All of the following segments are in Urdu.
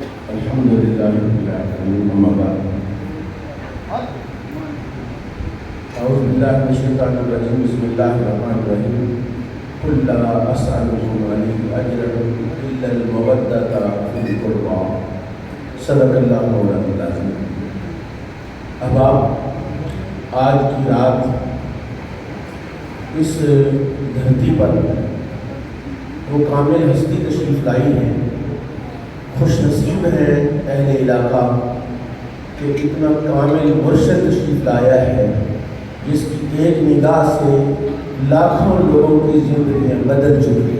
الحمد لله رب العالمين أما بعد أعوذ بالله من الشيطان الرجيم بسم الله الرحمن الرحيم قل لا أسألكم عليه أجرا إلا المودة في القربى صدق الله مولانا العظيم. اب آپ آج کی رات اس دھرتی پر وہ کامل ہستی تشریف لائی ہیں. خوش نصیب ہیں اہل علاقہ کہ اتنا کامل مرشد تشریف لایا ہے جس کی ایک نگاہ سے لاکھوں لوگوں کی زندگیاں بدل چکی.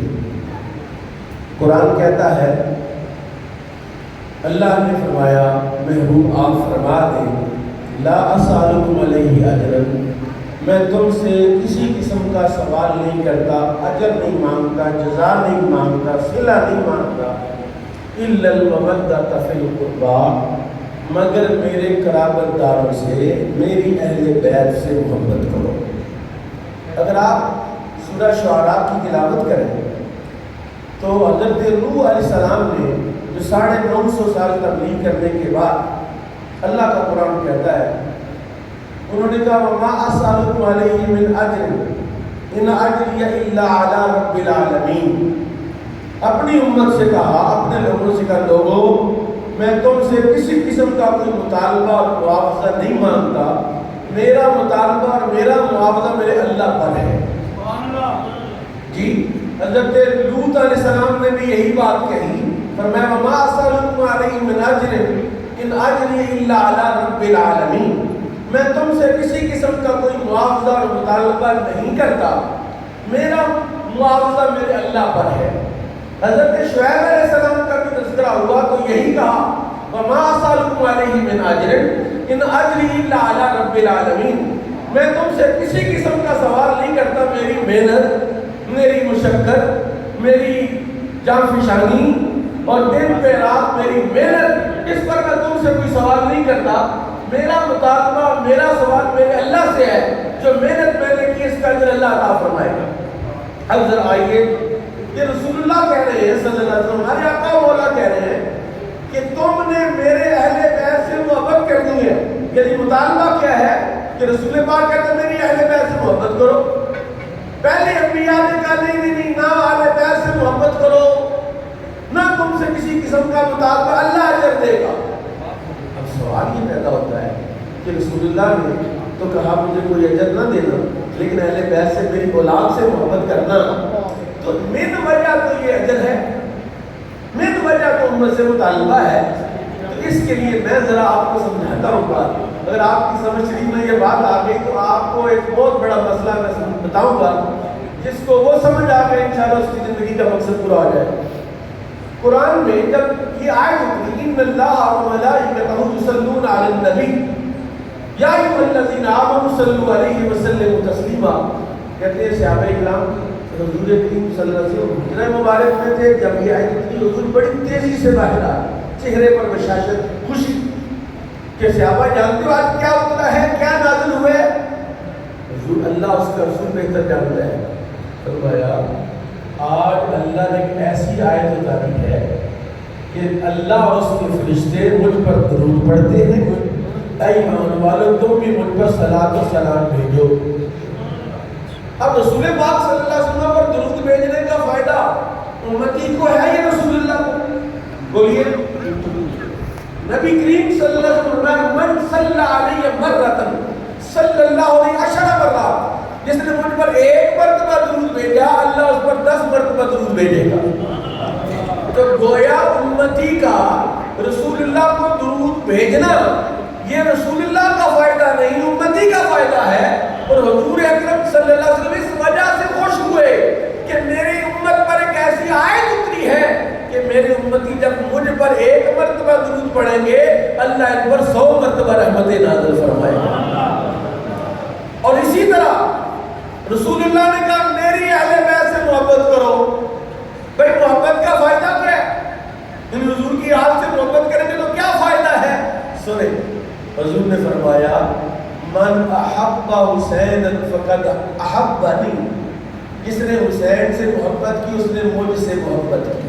قرآن کہتا ہے، اللہ نے فرمایا محبوب آپ فرما دیں لا اسألکم علیہ اجرا، میں تم سے کسی قسم کا سوال نہیں کرتا، اجر نہیں مانگتا، جزا نہیں مانگتا، صلہ نہیں مانگتا، الا المودۃ فی القربی، مگر میرے قرابت داروں سے، میری اہل بیت سے محبت کرو. اگر آپ سورہ شعراء کی تلاوت کریں تو حضرت نوح علیہ السلام نے جو 950 سال تبلیغ کرنے کے بعد اللہ کا قرآن کہتا ہے، انہوں نے کہا وما اسألکم علیہ من اجر ان اجری الا علی رب العالمین. اپنی امت سے کہا، اپنے لوگوں سے کہا، لوگوں میں تم سے کسی قسم کا کوئی مطالبہ اور معاوضہ نہیں مانگتا، میرا مطالبہ اور میرا معاوضہ میرے اللہ پر ہے. جی حضرت لوط علیہ السلام نے بھی یہی بات کہی، فرمایا وما اسألکم علیہ من اجر ان اجری الا علی رب العالمین، میں تم سے کسی قسم کا کوئی معاوضہ اور مطالبہ نہیں کرتا، میرا معاوضہ میرے اللہ پر ہے. حضرت شعیب علیہ السلام کا بھی تذکرہ ہوا تو یہی کہا وما اسألکم علیہ من اجر ان اجری الا علی رب العالمین، میں تم سے کسی قسم کا سوال نہیں کرتا، میری محنت، میری مشقت، میری جانفشانی اور دن پہ رات میری محنت، اس پر میں تم سے کوئی سوال نہیں کرتا، میرا مطالبہ میرا سوال میرے اللہ سے ہے، جو محنت میں نے کی اس کا اجر اللہ عطا فرمائے گا. اب ذرا آئیے کہ رسول اللہ کہہ رہے ہیں صلی اللہ علیہ وسلم، ہمارے آقا مولا کہہ رہے ہیں کہ تم نے میرے اہل بیت سے محبت کرنی ہے. یعنی مطالبہ کیا ہے کہ رسول پاک کہتے ہیں میری اہل بیت سے محبت کرو. پہلے انبیاء نے کہا نہیں نہ اہل بیت سے محبت کرو، نہ تم سے کسی قسم کا مطالبہ، اللہ اجر دے گا. اب سوال یہ پیدا ہوتا ہے کہ رسول اللہ نے تو کہا مجھے کوئی اجر نہ دینا، لیکن اہل بیت سے میری اولاد سے محبت کرنا، تو من وجہ تو یہ اجر ہے، من وجہ تو امت سے مطالبہ ہے. تو اس کے لیے میں ذرا آپ کو سمجھاتا ہوں بات. اگر آپ کی سمجھ شریف میں یہ بات آ گئی تو آپ کو ایک بہت بڑا مسئلہ میں بتاؤں گا، جس کو وہ سمجھ آ گئے انشاءاللہ اس کی زندگی کا مقصد پورا ہو جائے. قرآن میں جب یہ آیت اتری ان اللہ وملائکتہ یصلون علی النبی یا ایھا الذین آمنوا صلوا علیہ وسلموا تسلیما، کہتے ہیں صحابہ کرام حضور کریم صلی اللہ علیہ وسلم حجرہ مبارک میں تھے، جب یہ آیت اتری حضور بڑی تیزی سے باہر آئے، چہرے پر بشاشت، خوشی کہ صحابہ جانتے ہو آج کیا اترا ہے، کیا نازل ہوئے؟ حضور اللہ اس کا رسول بہتر جانتا ہے. فرمایا آج اللہ نے ایک ایسی آیت اتاری ہے کہ اللہ اور اس کے فرشتے مجھ پر درود پڑھتے ہیں، اے ایمان والو تم بھی مجھ پر صلاۃ و سلام بھیجو. اب رسول پاک صلی اللہ علیہ وسلم پر درود بھیجنے کا فائدہ امتی کو ہے یا رسول اللہ کو؟ بولیے. نبی کریم صلی اللہ علیہ وسلم من صلی علیہ مرۃ صلی اللہ علیہ عشر مرات، جس نے مجھ پر ایک مرتبہ درود بھیجا اللہ اس پر 10 مرتبہ درود بھیجے گا. تو گویا امتی کا رسول اللہ کو درود بھیجنا یہ رسول اللہ کا فائدہ نہیں، امتی کا فائدہ ہے. اور حضور اکرم صلی اللہ علیہ وسلم اس وجہ سے خوش ہوئے کہ میری امت پر ایک ایسی آیت اتری ہے کہ میرے امتی جب مجھ پر ایک مرتبہ درود پڑھیں گے اللہ ان پر 100 مرتبہ رحمت نازل فرمائے گا. اور اسی طرح رسول اللہ نے کہا میری اہل بیت سے محبت کرو. بھئی محبت کا فائدہ کیا ہے؟ ان حضور کی آل سے محبت کریں گے تو کیا فائدہ ہے؟ سنیں حضور نے فرمایا من احب حسین فقد احبنی، جس نے حسین سے محبت کی اس نے مجھ سے محبت کی.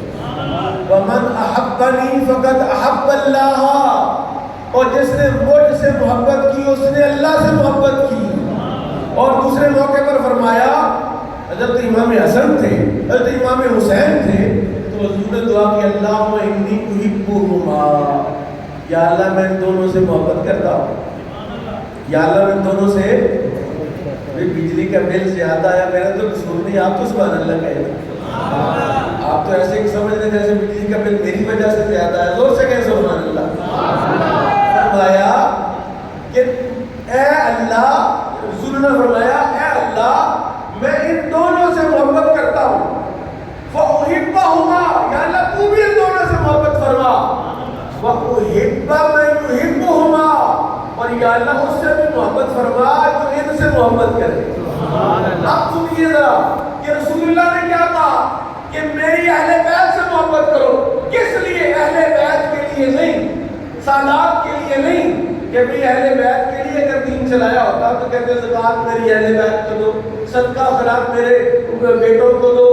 ومن احبنی فقد احب اللہ، اور جس نے مجھ سے محبت کی اس نے اللہ سے محبت کی۔ اور دوسرے موقع پر فرمایا، حضرت امام حسن تھے، حضرت امام حسین تھے، تو حضور نے دعا کی اللہم انی احبہما، یا اللہ میں ان دونوں سے محبت کرتا ہوں، یا اللہ میں ان دونوں سے، بجلی کا بل زیادہ آیا میرا تو قصور نہیں، آپ تو سبحان اللہ کہے گا، آپ تو ایسے ہی سمجھ رہے جیسے بجلی کا بل میری وجہ سے زیادہ ہے، زور سے کہیں سبحان اللہ۔ فرمایا کہ اے اللہ، رسول نے فرمایا اے اللہ میں ان دونوں سے محبت کرتا ہوں، فَأُحِبَّهُمَا، یا اللہ تو بھی ان دونوں سے محبت فرما، وَأُحِبَّ مَن يُحِبُّهُمَا، اور یا اللہ اس سے بھی محبت فرما جو ان سے محبت کرے۔ اب سنیے ذرا کہ رسول اللہ نے کیا کہا کہ میری اہل بیت سے محبت کرو، کس لیے؟ اہل بیت کے لیے نہیں، سادات کے لیے نہیں کہ بھی اہل بیت کے لیے اگر دین چلایا ہوتا تو کہتے زکات میری اہل بیت کو دو، صدقہ خیرات میرے بیٹوں کو دو۔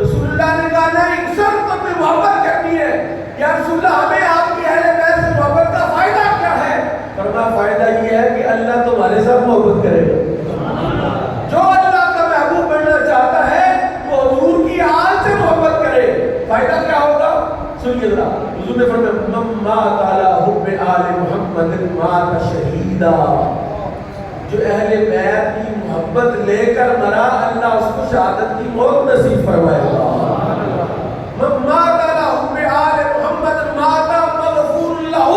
رسول اللہ نے کہا نہیں، صرف تمہیں محبت کرنی ہے، یا رسول اللہ ہمیں آپ کی اہل بیت سے محبت کا فائدہ کیا ہے؟ فرمایا فائدہ یہ ہے کہ اللہ تمہارے ساتھ محبت کرے گا۔ جو اللہ کا محبوب بننا چاہتا ہے وہ حضور کی آل سے محبت کرے، فائدہ کیا ہوگا؟ سنیے ذرا، حضور نے فرمایا من مات علی حب آل محمد مات شہیدا، جو اہل بیت کی محبت لے کر مرا اللہ اس کو شہادت کی موت نصیب فرمائے گا۔ من مات علی حب آل محمد مات مغفور لہ،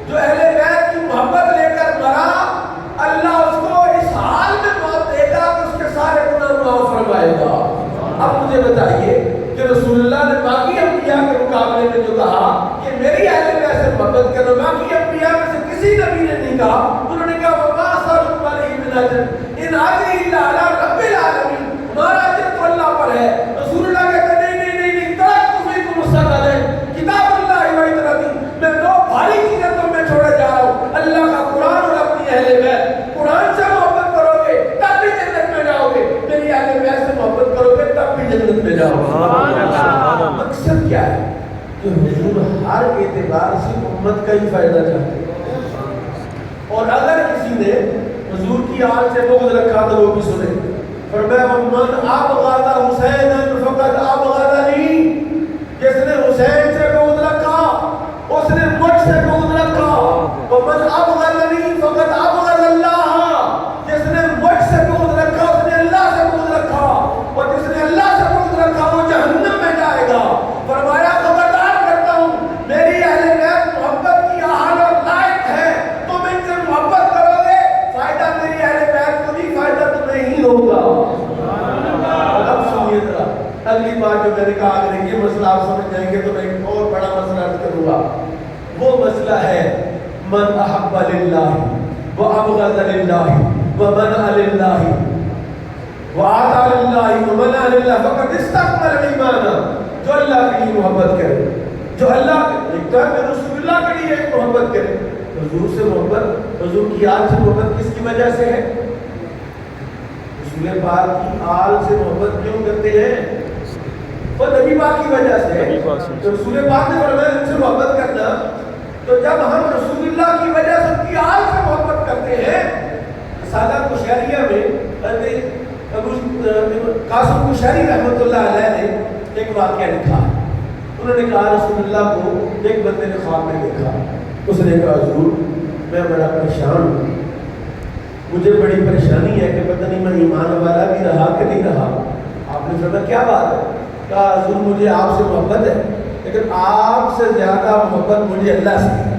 جو اہل بیت کی محبت لے کر مرا اللہ اس کو اس حال میں موت دے گا کہ اس کے سارے گناہ معاف فرمائے گا۔ اب مجھے بتائیے کہ رسول اللہ نے باقی انبیاء کے مقابلے میں جو کہا کہ میری اہل بیت سے محبت کرو، باقی انبیاء میں سے کسی نبی نے نہیں کہا، انہوں نے کہا وما اسألکم علیہ من اجر ان اجری الا علی رب العالمین، ہمارا اجر تو اللہ پر ہے۔ رسول اللہ کہتے نہیں نہیں نہیں نہیں، ترکت فیکم الثقلین کتاب اللہ و عترتی، میں دو بھاری چیزیں تمہیں چھوڑے جا رہا ہوں، اللہ کا قرآن اور اپنی اہل بیت۔ قرآن سے محبت کرو گے تب بھی جنت میں جاؤ گے، میری اہل بیت سے محبت کرو گے تب بھی جنت میں جاؤ گے۔ مقصد کیا ہے کہ حضور ہر اعتبار سے امت کا ہی فائدہ چاہتے ہیں، اور اگر کسی نے حضور کی آل سے بغض رکھا تو وہ بھی سنے۔ فرمایا من ابغض حسینا فقد ابغضنی، جس نے حسین سے بغض رکھا اس نے مجھ سے بغض رکھا، ومن ابغضنی فقد ابغض اللہ، جس نے مجھ سے بغض رکھا اس نے اللہ سے بغض رکھا، اور جس نے اللہ سے بغض رکھا وہ جہنم میں جائے گا۔ فرمایا خبردار کرتا ہوں میری اہل بیت محبت کی اہل اور لائق ہے، تم ان سے محبت کرو گے فائدہ میری اہل بیت کو نہیں، فائدہ تمہیں ہی ہوگا۔ اب سنیے ذرا اگلی بات جو میں نے کہا، اگر یہ مسئلہ آپ سمجھ جائیں گے تو میں ایک اور بڑا مسئلہ عرض کروں گا، وہ مسئلہ ہے من احب للہ وابغض للہ ومنع للہ وعطا للہ ومنع للہ فقد استکمل ایمانا، جو اللہ کے لیے محبت کرے، جو اللہ ایک رسول اللہ کے لیے محبت کرے، حضور سے محبت، حضور کی آل سے محبت کس کی وجہ سے ہے؟ رسول پاک کی آل سے محبت کیوں کرتے ہیں؟ وہ نبی پاک کی وجہ سے ہے۔ تو رسول پاک نے فرمایا ان سے محبت کرنا، تو جب ہم رسول اللہ کی وجہ سے ان کی آل سے محبت کرتے ہیں، رسالہ قشیریہ میں قاسم قشیری رحمۃ اللہ علیہ نے ایک واقعہ لکھا، انہوں نے کہا رسول اللہ کو ایک بندے نے خواب میں دیکھا، اس نے کہا حضور میں بڑا پریشان ہوں، مجھے بڑی پریشانی ہے کہ پتہ نہیں میں ایمان والا بھی رہا کہ نہیں رہا۔ آپ نے فرمایا کیا بات ہے؟ کہا حضور مجھے آپ سے محبت ہے، لیکن آپ سے زیادہ محبت مجھے اللہ سے ہے،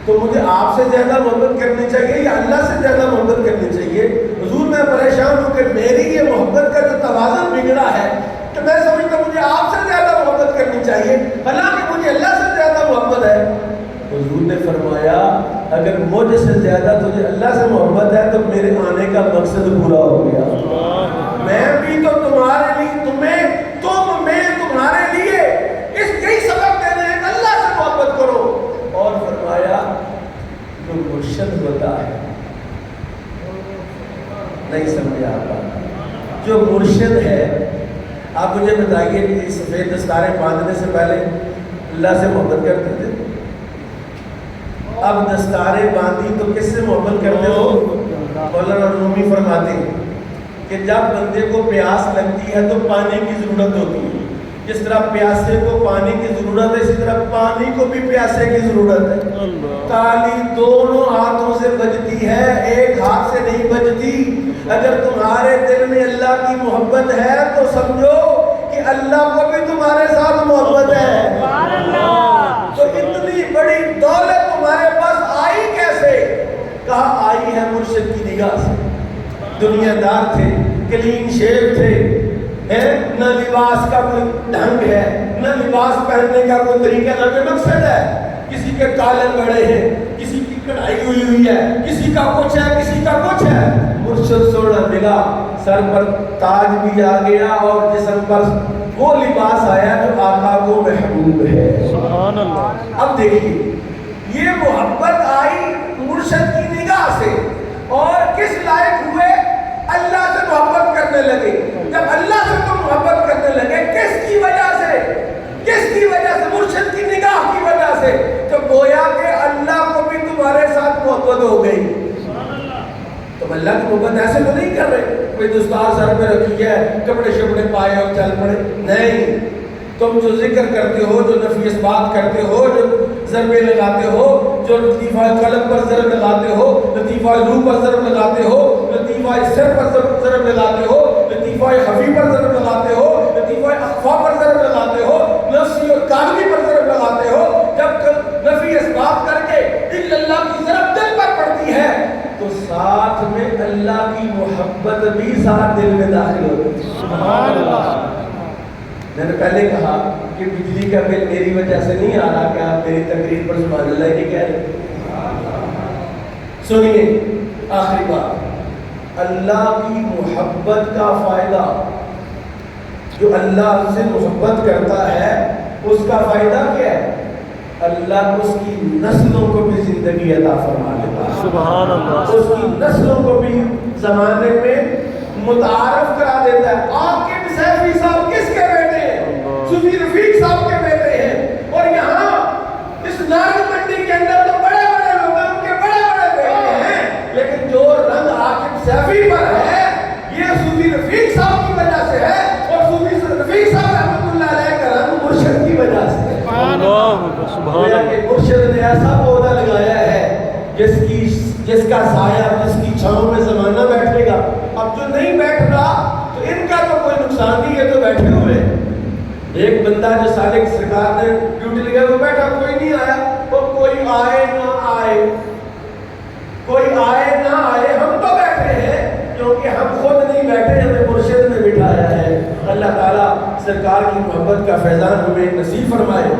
تو مجھے آپ سے زیادہ محبت کرنی چاہیے یا اللہ سے زیادہ محبت کرنی چاہیے؟ حضور میں پریشان ہوں کہ میری یہ محبت کا جو توازن بگڑا ہے کہ میں سمجھتا ہوں مجھے آپ سے زیادہ محبت کرنی چاہیے حالانکہ مجھے اللہ سے زیادہ محبت ہے۔ حضور نے فرمایا اگر مجھ سے زیادہ تجھے اللہ سے محبت ہے تو میرے آنے کا مقصد پورا ہو گیا، میں بھی تو تمہارے لیے تمہارے لیے اس یہی سبق دے رہے ہیں کہ اللہ سے محبت کرو۔ اور فرمایا جو مرشد ہوتا ہے، نہیں سمجھے آپ، جو مرشد ہے، آپ مجھے بتائیے کہ سفید دستاریں باندھنے سے پہلے اللہ سے محبت کرتے تھے؟ اب دستاریں باندھی تو کس سے محبت کرتے ہو؟ مولانا رومی فرماتے ہیں کہ جب بندے کو پیاس لگتی ہے تو پانی کی ضرورت ہوتی ہے، جس طرح پیاسے کو پانی کی ضرورت ہے اسی طرح پانی کو بھی پیاسے کی ضرورت ہے۔ تالی دونوں ہاتھوں سے بجتی ہے، ایک ہاتھ سے نہیں بجتی۔ اگر تمہارے دل میں اللہ کی محبت ہے تو سمجھو کہ اللہ کو بھی تمہارے ساتھ محبت ہے۔ تو اتنی بڑی دولت تمہارے پاس آئی کیسے؟ کہا آئی ہے مرشد کی نگاہ سے۔ دنیا دار تھے، کلین شیو تھے، نہ لباس کا کوئی ڈھنگ ہے، نہ لباس پہننے کا کوئی طریقہ، نہ کوئی مقصد ہے۔ کسی کے کالر بڑے ہیں، کسی کی کڑھائی ہوئی ہے، کسی کا کچھ ہے، کسی کا کچھ ہے۔ مرشد سونا ملا، سر پر تاج بھی آ گیا اور جسم پر وہ لباس آیا جو آقا کو محبوب ہے۔ سبحان اللہ۔ اب دیکھیے یہ محبت آئی مرشد کی نگاہ سے، اور کس لائق ہوئے؟ اللہ سے محبت کرنے لگے۔ جب اللہ سے تم محبت کرنے لگے، کس کی وجہ سے؟ کس کی وجہ سے؟ مرشد کی نگاہ کی وجہ سے۔ تو گویا کہ اللہ کو بھی تمہارے ساتھ محبت ہو گئی۔ تم اللہ کی محبت ایسے تو نہیں کر رہے کوئی دستار سر پہ رکھی ہے، کپڑے شپڑے پائے اور چل پڑے، نہیں۔ تم جو ذکر کرتے ہو، جو نفی اثبات کرتے ہو، جو ضربے لگاتے ہو، جو لطیفہ قلب پر ضرب لگاتے ہو، لطیفہ روح پر ضرب لگاتے ہو، لطیفہ سر پر ضرب لگاتے ہو، لطیفہ خفی پر ضرب لگاتے ہو، لطیفہ اخفا پر ضرب لگاتے ہو، نفسی اور کالمی پر ضرب لگاتے ہو، جب نفی اثبات کر کے الا اللہ کی ضرب دل پر پڑتی ہے تو ساتھ میں اللہ کی محبت بھی ساتھ دل میں داخل ہوتی ہے۔ سبحان اللہ۔ میں نے پہلے کہا کہ بجلی کا بل میری وجہ سے نہیں آ رہا کہ آپ میری تقریر پر سبحان اللہ کی کہہ رہے ہیں۔ سنیے آخری بات، اللہ کی محبت کا فائدہ، جو اللہ سے محبت کرتا ہے اس کا فائدہ کیا ہے؟ اللہ اس کی نسلوں کو بھی زندگی عطا فرما دیتا ہے۔ سبحان اللہ۔ اس کی نسلوں کو بھی زمانے میں متعارف کرا دیتا ہے۔ آپ کے سیفی صاحب کس کے بیٹے ہیں؟ صوفی رفیق صاحب کے بیٹے ہیں، اور یہاں اس نارنگ منڈی کے اندر تو بڑے بڑے لوگ ہیں، ان کے بڑے بڑے بیٹے ہیں، لیکن جو رنگ عاقب سیفی پر ہے یہ صوفی رفیق صاحب کی وجہ سے ہے، اور صوفی رفیق صاحب رحمۃ اللہ علیہ کا رنگ مرشد کی وجہ سے ہے۔ سبحان اللہ۔ مرشد نے ایسا پودا لگایا ہے جس کا سایہ، جس کی چھاؤں میں زمانہ بیٹھے گا۔ اب جو نہیں بیٹھ رہا تو ان کا تو کوئی نقصان نہیں ہے، تو بیٹھے ہوئے۔ ایک بندہ جو سالک سرکار نے ڈیوٹی لگا وہ بیٹھا، کوئی نہیں آیا، وہ کوئی آئے نہ آئے، کوئی آئے نہ آئے، ہم تو بیٹھے ہیں کیونکہ ہم خود نہیں بیٹھے، ہمیں مرشد نے بٹھایا ہے۔ اللہ تعالیٰ سرکار کی محبت کا فیضان ہمیں نصیب فرمائے۔